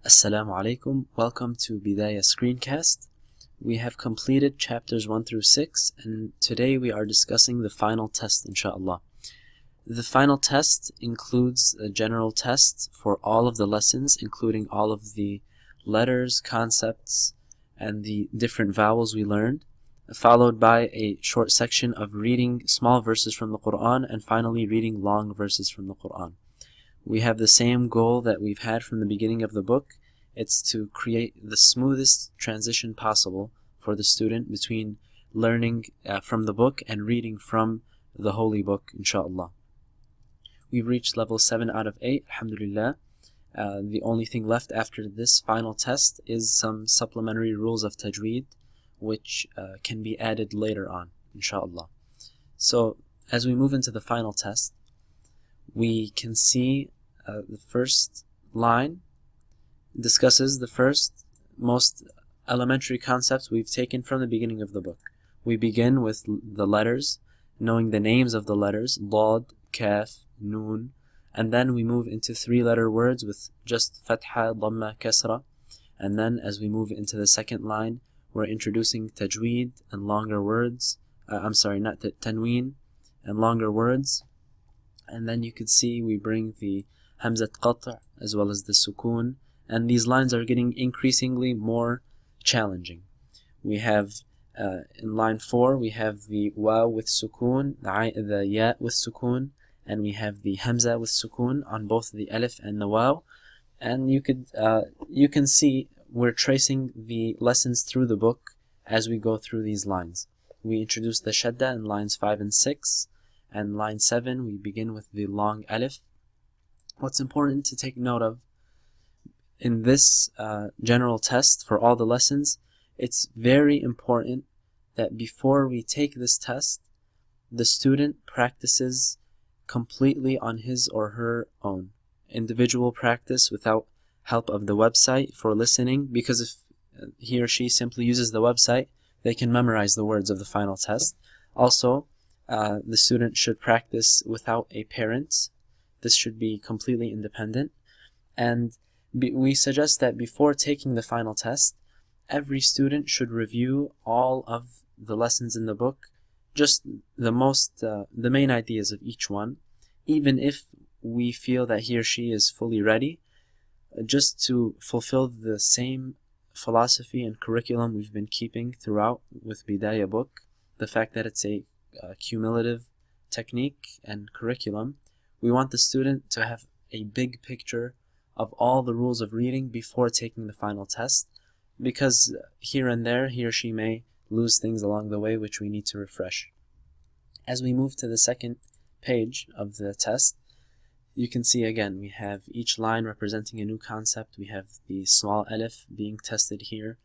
Assalamu alaikum. Welcome to Bidaya Screencast. We have completed chapters 1 through 6, and today we are discussing the final test, inshallah. The final test includes a general test for all of the lessons, including all of the letters, concepts, and the different vowels we learned, followed by a short section of reading small verses from the Quran, and finally reading long verses from the Quran. We have the same goal that we've had from the beginning of the book. It's to create the smoothest transition possible for the student between learning from the book and reading from the holy book, inshallah. We've reached level 7 out of 8, alhamdulillah. The only thing left after this final test is some supplementary rules of tajweed, which can be added later on, inshallah. So, as we move into the final test, we can see the first line discusses the first most elementary concepts we've taken from the beginning of the book. We begin with the letters, knowing the names of the letters, Dad, Kaf, Noon, and then we move into 3-letter words with just Fatha, Dhamma, Kasra, and then as we move into the second line, we're introducing tajweed and longer words, tanween and longer words, and then you can see we bring the Hamzat Qat' as well as the Sukun, and these lines are getting increasingly more challenging. We have in line 4 we have the Waw with Sukun, the Ya with Sukun, and we have the Hamza with Sukun on both the Alif and the Waw, and you can see we're tracing the lessons through the book as we go through these lines. We introduce the Shadda in lines 5 and 6, and line 7 we begin with the long Alif. What's important to take note of in this general test for all the lessons, it's very important that before we take this test, the student practices completely on his or her own. Individual practice without help of the website for listening, because if he or she simply uses the website, they can memorize the words of the final test. Also, the student should practice without a parent. This should be completely independent. And we suggest that before taking the final test, every student should review all of the lessons in the book, just the main ideas of each one, even if we feel that he or she is fully ready, just to fulfill the same philosophy and curriculum we've been keeping throughout with Bidaya book, the fact that it's a cumulative technique and curriculum. We want the student to have a big picture of all the rules of reading before taking the final test, because here and there he or she may lose things along the way which we need to refresh. As we move to the second page of the test, you can see again we have each line representing a new concept. We have the small alif being tested here.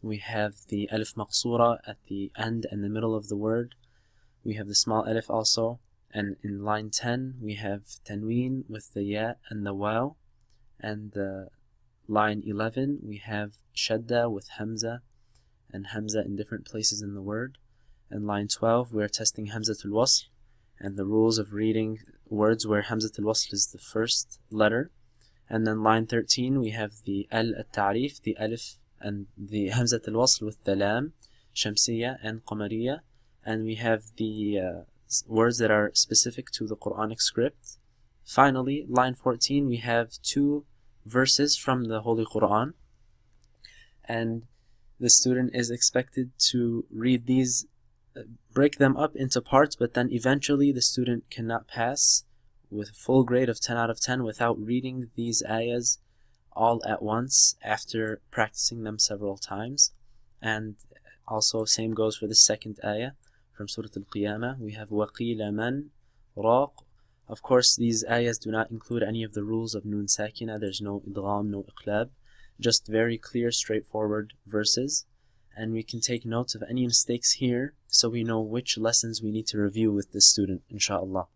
We have the alif maqsura at the end and the middle of the word. We have the small alif also. And in line 10, we have tanween with the ya and the waw. And line 11, we have shadda with hamza and hamza in different places in the word. And line 12, we are testing hamzatul wasl and the rules of reading words where hamzatul wasl is the first letter. And then line 13, we have the al-ta'rif, the alif and the hamzatul wasl with the lam, shamsiyya and qamariyya. And we have the words that are specific to the Quranic script. Finally, line 14, we have 2 verses from the Holy Quran, and the student is expected to read these, break them up into parts, but then eventually the student cannot pass with a full grade of 10 out of 10 without reading these ayahs all at once after practicing them several times. And also same goes for the second ayah from Surah Al-Qiyamah. We have وَقِيلَ مَنْ رَاقٍ. Of course, these ayahs do not include any of the rules of Nun Sakina. There's no idgham, no iqlab, just very clear, straightforward verses. And we can take notes of any mistakes here so we know which lessons we need to review with the student, inshallah.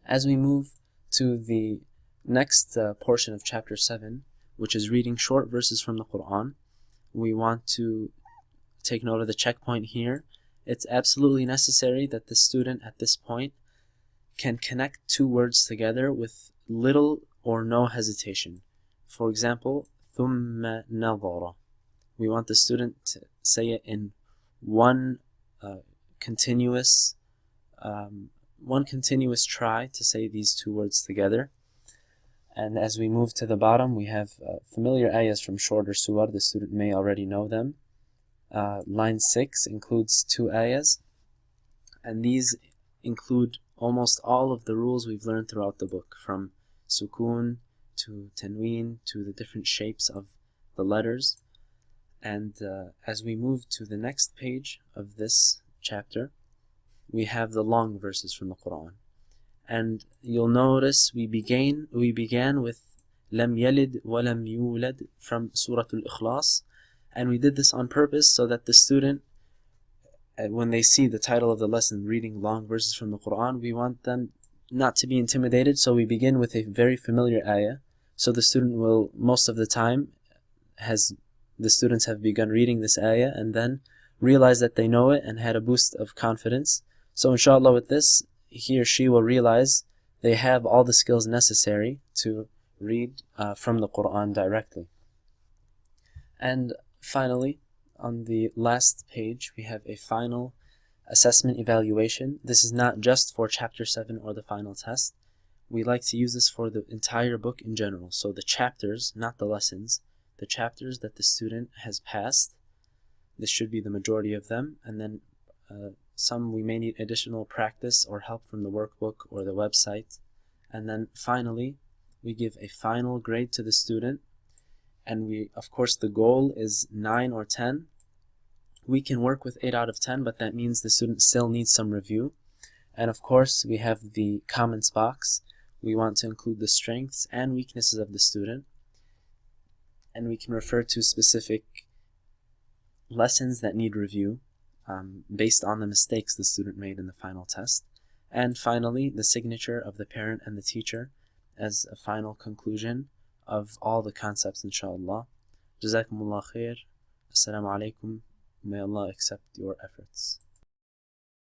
As we move to the next portion of chapter 7, which is reading short verses from the Quran, we want to take note of the checkpoint here. It's absolutely necessary that the student at this point can connect 2 words together with little or no hesitation. For example, ثم نظر. We want the student to say it in one continuous try to say these two words together. And as we move to the bottom, we have familiar ayahs from shorter surah. The student may already know them. Line 6 includes 2 ayahs, and these include almost all of the rules we've learned throughout the book, from sukun to tanween to the different shapes of the letters. And as we move to the next page of this chapter, we have the long verses from the Quran. And you'll notice we began with Lam Yalid wa Lam Yulad from Surah Al-Ikhlas, and we did this on purpose so that the student, when they see the title of the lesson, reading long verses from the Quran, we want them not to be intimidated, so we begin with a very familiar ayah, so the student will, most of the time, the students have begun reading this ayah and then realize that they know it and had a boost of confidence. So inshallah with this, he or she will realize they have all the skills necessary to read from the Quran directly. And finally, on the last page, we have a final assessment evaluation. This is not just for chapter 7 or the final test. We like to use this for the entire book in general. So the chapters, not the lessons, the chapters that the student has passed, this should be the majority of them, and then some we may need additional practice or help from the workbook or the website. And then finally, we give a final grade to the student, and we, of course, the goal is 9 or 10. We can work with 8 out of 10, but that means the student still needs some review. And of course, we have the comments box. We want to include the strengths and weaknesses of the student, and we can refer to specific lessons that need review based on the mistakes the student made in the final test. And finally, the signature of the parent and the teacher as a final conclusion of all the concepts, inshallah. Jazakumullah khair. Assalamu alaikum. May Allah accept your efforts.